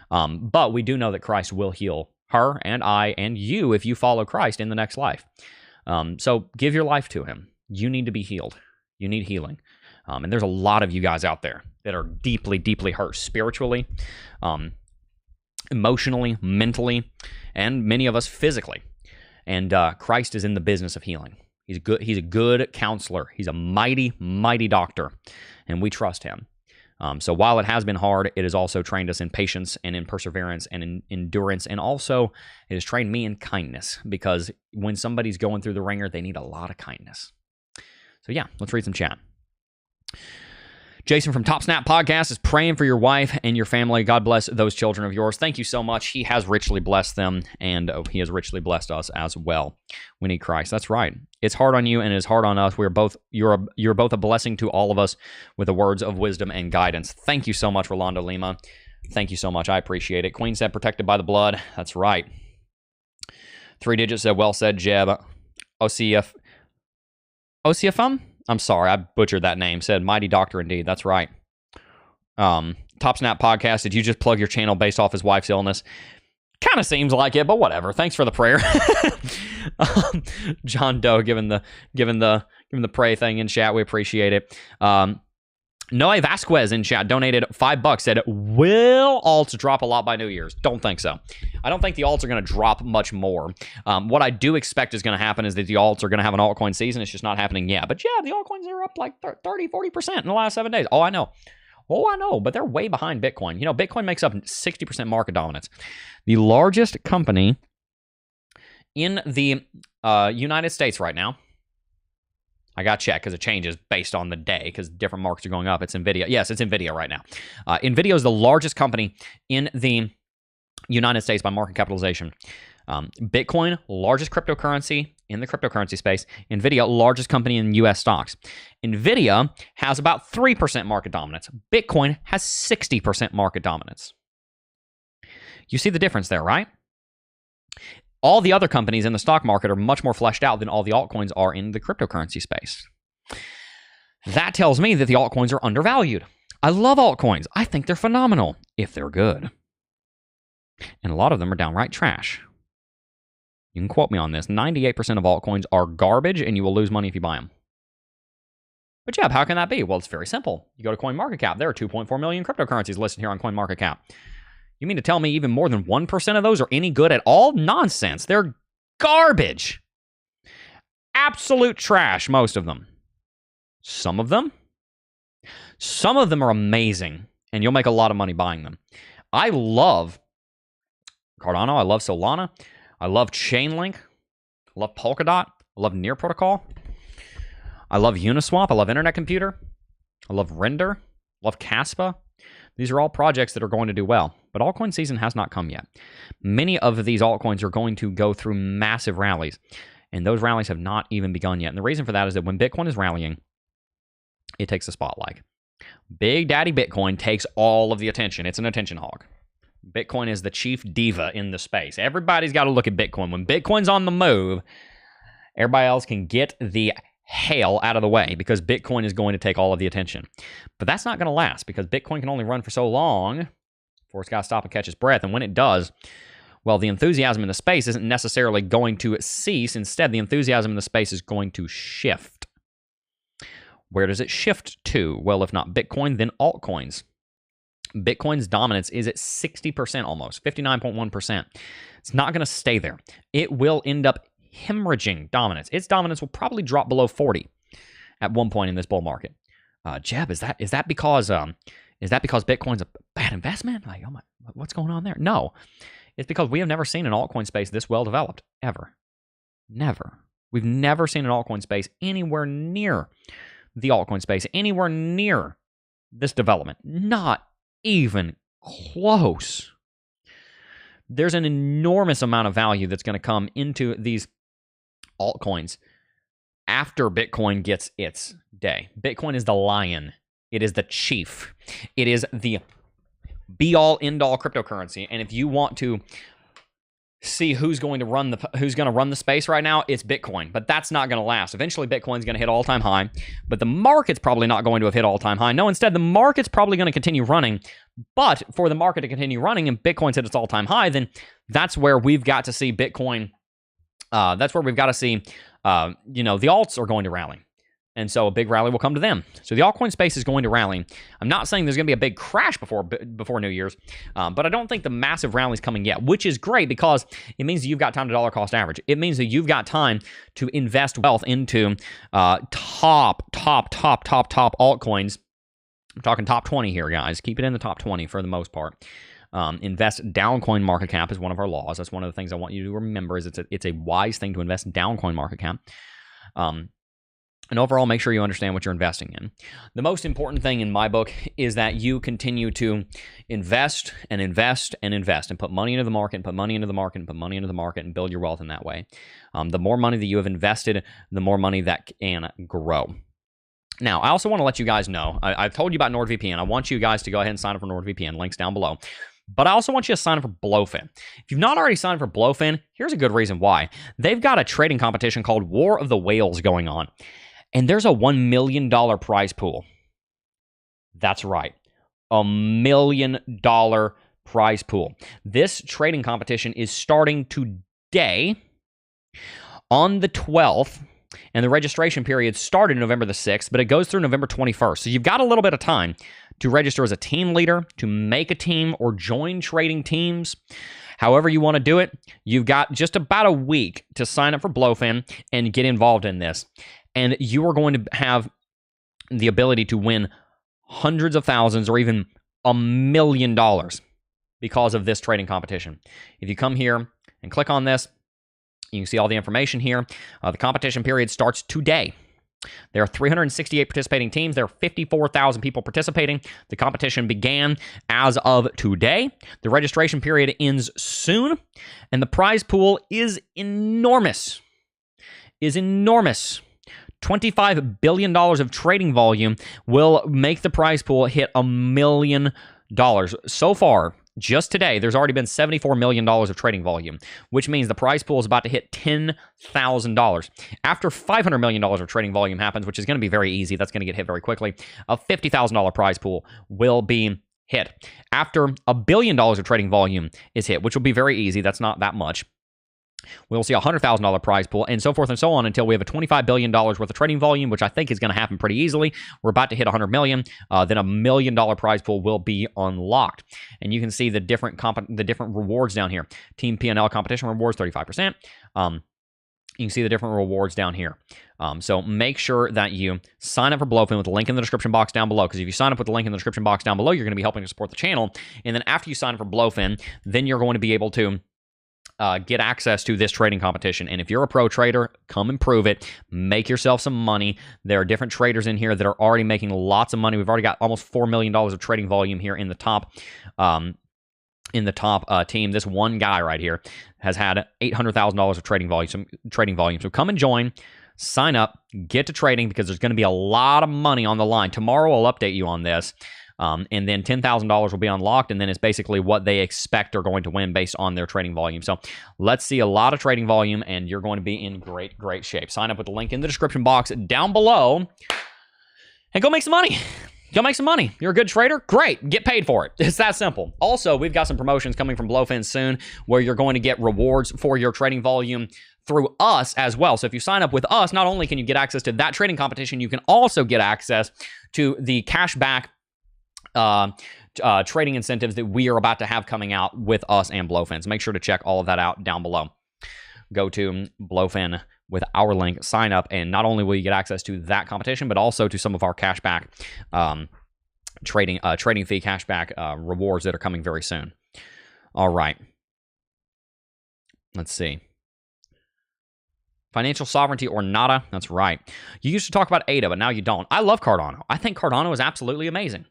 But we do know that Christ will heal her and I and you if you follow Christ in the next life. So give your life to him. You need to be healed. You need healing. And there's a lot of you guys out there that are deeply, deeply hurt spiritually, emotionally, mentally, and many of us physically. And Christ is in the business of healing. He's a good counselor. He's a mighty, mighty doctor, and we trust him. So while it has been hard, it has also trained us in patience and in perseverance and in endurance, and also it has trained me in kindness, because when somebody's going through the ringer, they need a lot of kindness. So yeah, let's read some chat. Jason from Top Snap Podcast is praying for your wife and your family. God bless those children of yours. Thank you so much. He has richly blessed them, and he has richly blessed us as well. We need Christ. That's right. It's hard on you and it's hard on us. You're both a blessing to all of us with the words of wisdom and guidance. Thank you so much, Rolando Lima. Thank you so much. I appreciate it. Queen said, protected by the blood. That's right. 3 Digits said, well said, Jeb. OCFM? I'm sorry, I butchered that name. Said, mighty doctor indeed. That's right. Top Snap Podcast, did you just plug your channel based off his wife's illness? Kind of seems like it, but whatever. Thanks for the prayer. John Doe giving the pray thing in chat. We appreciate it. Noe Vasquez in chat donated $5. Said, will alts drop a lot by New Year's? Don't think so. I don't think the alts are going to drop much more. What I do expect is going to happen is that the alts are going to have an altcoin season. It's just not happening yet. But yeah, the altcoins are up like 30, 40% in the last 7 days. Oh, I know. But they're way behind Bitcoin. Bitcoin makes up 60% market dominance. The largest company in the United States right now, I got to check because it changes based on the day because different markets are going up. It's NVIDIA. Yes, it's NVIDIA right now. NVIDIA is the largest company in the United States by market capitalization. Bitcoin, largest cryptocurrency in the cryptocurrency space. NVIDIA, largest company in U.S. stocks. NVIDIA has about 3% market dominance. Bitcoin has 60% market dominance. You see the difference there, right? All the other companies in the stock market are much more fleshed out than all the altcoins are in the cryptocurrency space. That tells me that the altcoins are undervalued. I love altcoins. I think they're phenomenal if they're good. And a lot of them are downright trash. You can quote me on this. 98% of altcoins are garbage, and you will lose money if you buy them. But yeah, how can that be? Well, it's very simple. You go to CoinMarketCap. There are 2.4 million cryptocurrencies listed here on CoinMarketCap. You mean to tell me even more than 1% of those are any good at all? Nonsense. They're garbage. Absolute trash, most of them. Some of them are amazing, and you'll make a lot of money buying them. I love Cardano. I love Solana. I love Chainlink. I love Polkadot. I love Near Protocol. I love Uniswap. I love Internet Computer. I love Render. I love Caspa. These are all projects that are going to do well. But altcoin season has not come yet. Many of these altcoins are going to go through massive rallies, and those rallies have not even begun yet. And the reason for that is that when Bitcoin is rallying, it takes the spotlight. Big Daddy Bitcoin takes all of the attention. It's an attention hog. Bitcoin is the chief diva in the space. Everybody's got to look at Bitcoin. When Bitcoin's on the move, everybody else can get the hell out of the way because Bitcoin is going to take all of the attention. But that's not going to last because Bitcoin can only run for so long before it's got to stop and catch its breath. And when it does, well, the enthusiasm in the space isn't necessarily going to cease. Instead, the enthusiasm in the space is going to shift. Where does it shift to? Well, if not Bitcoin, then altcoins. Bitcoin's dominance is at 60% almost, 59.1%. It's not going to stay there. It will end up hemorrhaging dominance. Its dominance will probably drop below 40 at one point in this bull market. Jeb, is that because Bitcoin's a bad investment? Like, oh my, what's going on there? No, it's because we have never seen an altcoin space this well developed ever. Never. We've never seen an altcoin space anywhere near the altcoin space, anywhere near this development. Not even close. There's an enormous amount of value that's going to come into these altcoins after Bitcoin gets its day. Bitcoin is the lion. It is the chief. It is the be-all, end-all cryptocurrency. And if you want to see who's going to run the space right now, it's Bitcoin. But that's not going to last. Eventually, Bitcoin's going to hit all-time high, but the market's probably not going to have hit all-time high. No, instead, the market's probably going to continue running. But for the market to continue running and Bitcoin's hit its all-time high, then that's where we've got to see Bitcoin. That's where we've got to see, the alts are going to rally. And so a big rally will come to them. So the altcoin space is going to rally. I'm not saying there's going to be a big crash before New Year's, but I don't think the massive rally is coming yet, which is great because it means that you've got time to dollar cost average. It means that you've got time to invest wealth into top altcoins. I'm talking top 20 here, guys. Keep it in the top 20 for the most part. Invest down coin market cap is one of our laws. That's one of the things I want you to remember is it's a wise thing to invest down coin market cap. And overall, make sure you understand what you're investing in. The most important thing in my book is that you continue to invest and invest and invest and put money into the market and put money into the market and put money into the market and build your wealth in that way. The more money that you have invested, the more money that can grow. Now, I also want to let you guys know, I've told you about NordVPN. I want you guys to go ahead and sign up for NordVPN. Links down below. But I also want you to sign up for Blowfin. If you've not already signed up for Blowfin, here's a good reason why. They've got a trading competition called War of the Whales going on. And there's a $1 million prize pool. That's right. $1 million prize pool. This trading competition is starting today on the 12th. And the registration period started November the 6th, but it goes through November 21st. So you've got a little bit of time to register as a team leader, to make a team, or join trading teams. However you want to do it, you've got just about a week to sign up for Blowfin and get involved in this. And you are going to have the ability to win hundreds of thousands or even $1 million because of this trading competition. If you come here and click on this, you can see all the information here. The competition period starts today. There are 368 participating teams. There are 54,000 people participating. The competition began as of today. The registration period ends soon. And the prize pool is enormous. $25 billion of trading volume will make the prize pool hit $1 million. So far, just today, there's already been $74 million of trading volume, which means the prize pool is about to hit $10,000. After $500 million of trading volume happens, which is going to be very easy, that's going to get hit very quickly, a $50,000 prize pool will be hit. After $1 billion of trading volume is hit, which will be very easy, that's not that much, we'll see a $100,000 prize pool, and so forth and so on until we have a $25 billion worth of trading volume, which I think is going to happen pretty easily. We're about to hit $100 million. Then $1 million prize pool will be unlocked. And you can see the different rewards down here. Team P&L competition rewards, 35%. You can see the different rewards down here. So make sure that you sign up for Blowfin with the link in the description box down below, because if you sign up with the link in the description box down below, you're going to be helping to support the channel. And then after you sign up for Blowfin, then you're going to be able to get access to this trading competition. And if you're a pro trader, come and prove it. Make yourself some money. There are different traders in here that are already making lots of money. We've already got almost $4 million of trading volume here in the top in the top team. This one guy right here has had $800,000 of trading volume. So come and join, sign up, get to trading, because there's going to be a lot of money on the line. Tomorrow I'll update you on this. And then $10,000 will be unlocked, and then it's basically what they expect are going to win based on their trading volume. So let's see a lot of trading volume, and you're going to be in great, great shape. Sign up with the link in the description box down below, and go make some money. Go make some money. You're a good trader? Great. Get paid for it. It's that simple. Also, we've got some promotions coming from Blowfin soon where you're going to get rewards for your trading volume through us as well. So if you sign up with us, not only can you get access to that trading competition, you can also get access to the cashback trading incentives that we are about to have coming out with us and Blowfin. So make sure to check all of that out down below. Go to Blowfin with our link, sign up, and not only will you get access to that competition, but also to some of our cashback trading fee cashback rewards that are coming very soon. All right. Let's see. Financial sovereignty or nada. That's right. You used to talk about ADA, but now you don't. I love Cardano. I think Cardano is absolutely amazing.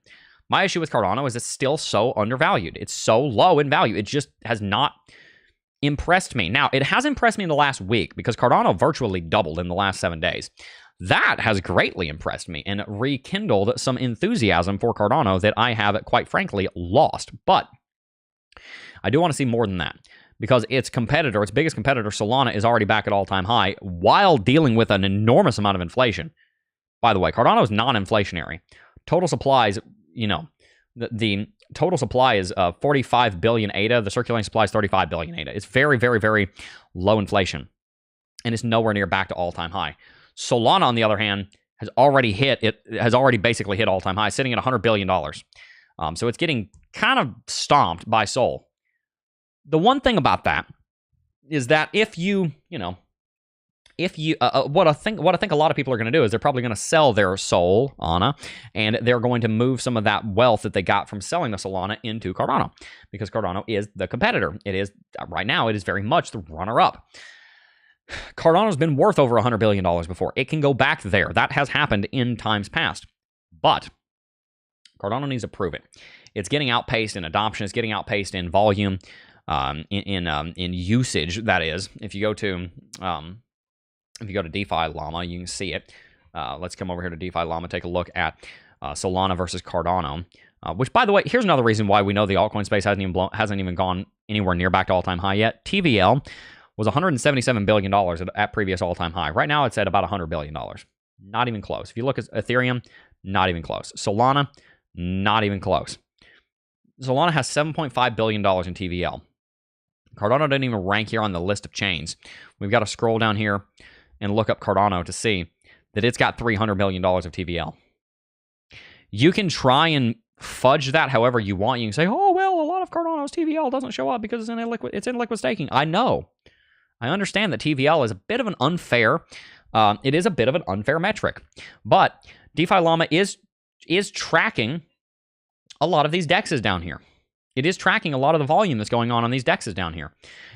My issue with Cardano is it's still so undervalued. It's so low in value. It just has not impressed me. Now, it has impressed me in the last week because Cardano virtually doubled in the last 7 days. That has greatly impressed me and rekindled some enthusiasm for Cardano that I have, quite frankly, lost. But I do want to see more than that because its competitor, its biggest competitor, Solana, is already back at all-time high while dealing with an enormous amount of inflation. By the way, Cardano is non-inflationary. Total supplies, the total supply is 45 billion ADA. The circulating supply is 35 billion ADA. It's very, very, very low inflation, and it's nowhere near back to all-time high. Solana, on the other hand, has already basically hit all-time high, sitting at $100 billion. So it's getting kind of stomped by Sol. The one thing about that is that what I think a lot of people are going to do is they're probably going to sell their Solana, and they're going to move some of that wealth that they got from selling the Solana into Cardano, because Cardano is the competitor. It is right now. It is very much the runner-up. Cardano's been worth over $100 billion before. It can go back there. That has happened in times past, but Cardano needs to prove it. It's getting outpaced in adoption. It's getting outpaced in volume, in usage. That is, if you go to DeFi Llama, you can see it. Let's come over here to DeFi Llama, take a look at Solana versus Cardano. Which, by the way, here's another reason why we know the altcoin space hasn't even gone anywhere near back to all-time high yet. TVL was $177 billion at previous all-time high. Right now, it's at about $100 billion. Not even close. If you look at Ethereum, not even close. Solana, not even close. Solana has $7.5 billion in TVL. Cardano didn't even rank here on the list of chains. We've got to scroll down here and look up Cardano to see that it's got $300 million of TVL. You can try and fudge that however you want. You can say, oh, well, a lot of Cardano's TVL doesn't show up because it's in liquid staking. I know. I understand that TVL is a bit of an unfair, it is a bit of an unfair metric. But DeFi Llama is tracking a lot of these dexes down here. It is tracking a lot of the volume that's going on these dexes down here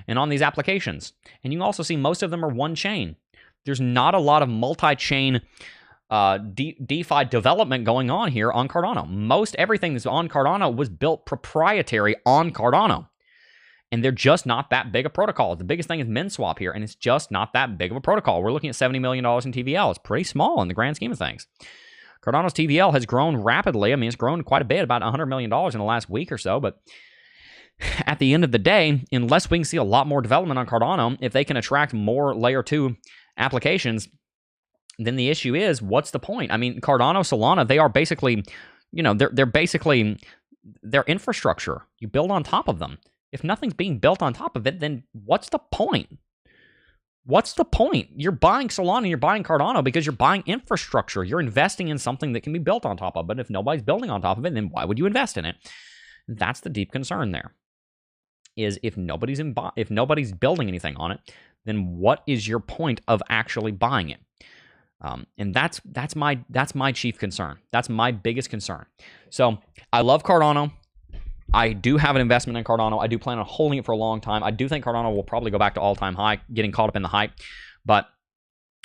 and on these applications. And you can also see most of them are one chain. There's not a lot of multi-chain DeFi development going on here on Cardano. Most everything that's on Cardano was built proprietary on Cardano. And they're just not that big a protocol. The biggest thing is MinSwap here, and it's just not that big of a protocol. We're looking at $70 million in TVL. It's pretty small in the grand scheme of things. Cardano's TVL has grown rapidly. I mean, it's grown quite a bit, about $100 million in the last week or so. But at the end of the day, unless we can see a lot more development on Cardano, if they can attract more layer 2 applications, then the issue is, what's the point? I mean, Cardano, Solana, they are basically, they're basically their infrastructure. You build on top of them. If nothing's being built on top of it, then what's the point? What's the point? You're buying Solana, you're buying Cardano because you're buying infrastructure. You're investing in something that can be built on top of. But if nobody's building on top of it, then why would you invest in it? That's the deep concern there. Is if nobody's building anything on it, then what is your point of actually buying it? And that's my chief concern. That's my biggest concern. So I love Cardano. I do have an investment in Cardano. I do plan on holding it for a long time. I do think Cardano will probably go back to all-time high, getting caught up in the hype. But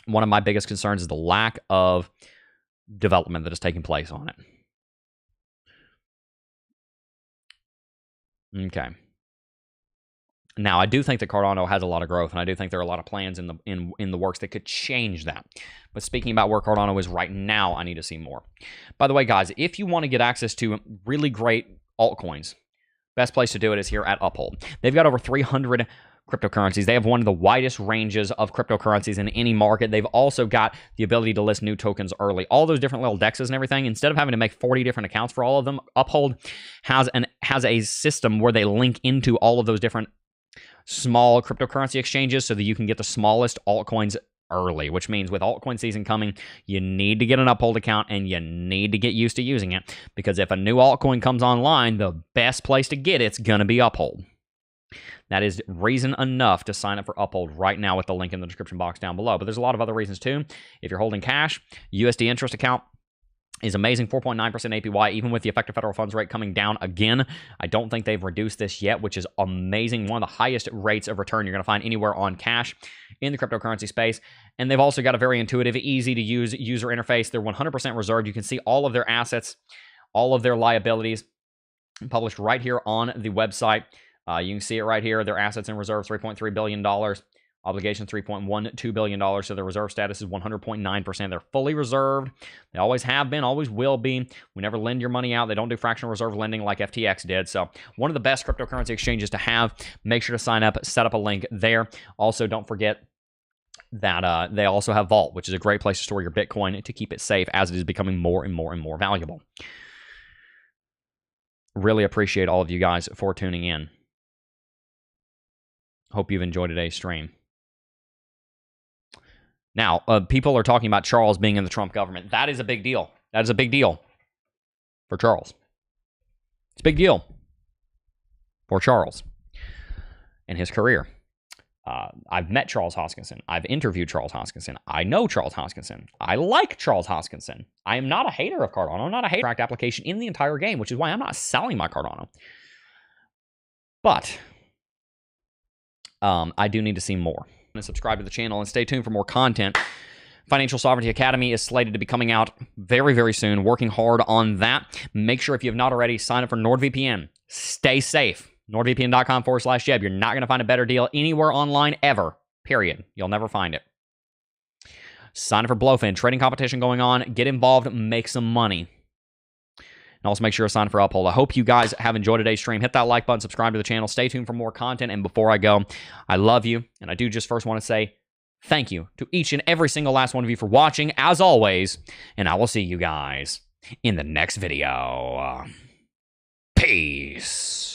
one of my biggest concerns is the lack of development that is taking place on it. Okay. Now, I do think that Cardano has a lot of growth, and I do think there are a lot of plans in the works that could change that. But speaking about where Cardano is right now, I need to see more. By the way, guys, if you want to get access to really great altcoins, best place to do it is here at Uphold. They've got over 300 cryptocurrencies. They have one of the widest ranges of cryptocurrencies in any market. They've also got the ability to list new tokens early. All those different little dexes and everything, instead of having to make 40 different accounts for all of them, Uphold has a system where they link into all of those different small cryptocurrency exchanges so that you can get the smallest altcoins early, which means with altcoin season coming, you need to get an Uphold account and you need to get used to using it, because if a new altcoin comes online, the best place to get it's going to be Uphold. That is reason enough to sign up for Uphold right now with the link in the description box down below. But there's a lot of other reasons too. If you're holding cash, USD interest account is amazing, 4.9% APY, even with the effective federal funds rate coming down again. I don't think they've reduced this yet, which is amazing. One of the highest rates of return you're going to find anywhere on cash in the cryptocurrency space. And they've also got a very intuitive, easy to use user interface. They're 100% reserved. You can see all of their assets, all of their liabilities published right here on the website. You can see it right here. Their assets and reserves, $3.3 billion. Obligations, $3.12 billion. So their reserve status is 100.9%. They're fully reserved. They always have been, always will be. We never lend your money out. They don't do fractional reserve lending like FTX did. So one of the best cryptocurrency exchanges to have. Make sure to sign up, set up a link there. Also, don't forget that they also have Vault, which is a great place to store your Bitcoin to keep it safe as it is becoming more and more and more valuable. Really appreciate all of you guys for tuning in. Hope you've enjoyed today's stream. Now, people are talking about Charles being in the Trump government. That is a big deal. That is a big deal for Charles. It's a big deal for Charles and his career. I've met Charles Hoskinson. I've interviewed Charles Hoskinson. I know Charles Hoskinson. I like Charles Hoskinson. I am not a hater of Cardano. I'm not a hater of application in the entire game, which is why I'm not selling my Cardano. But I do need to see more. And subscribe to the channel and stay tuned for more content. Financial Sovereignty Academy is slated to be coming out very, very soon. Working hard on that. Make sure if you have not already, sign up for NordVPN. Stay safe. NordVPN.com/Jeb. You're not going to find a better deal anywhere online ever. Period. You'll never find it. Sign up for Blowfin. Trading competition going on. Get involved. Make some money. And also make sure to sign up for Uphold. I hope you guys have enjoyed today's stream. Hit that like button, subscribe to the channel, stay tuned for more content. And before I go, I love you. And I do just first want to say thank you to each and every single last one of you for watching, as always. And I will see you guys in the next video. Peace.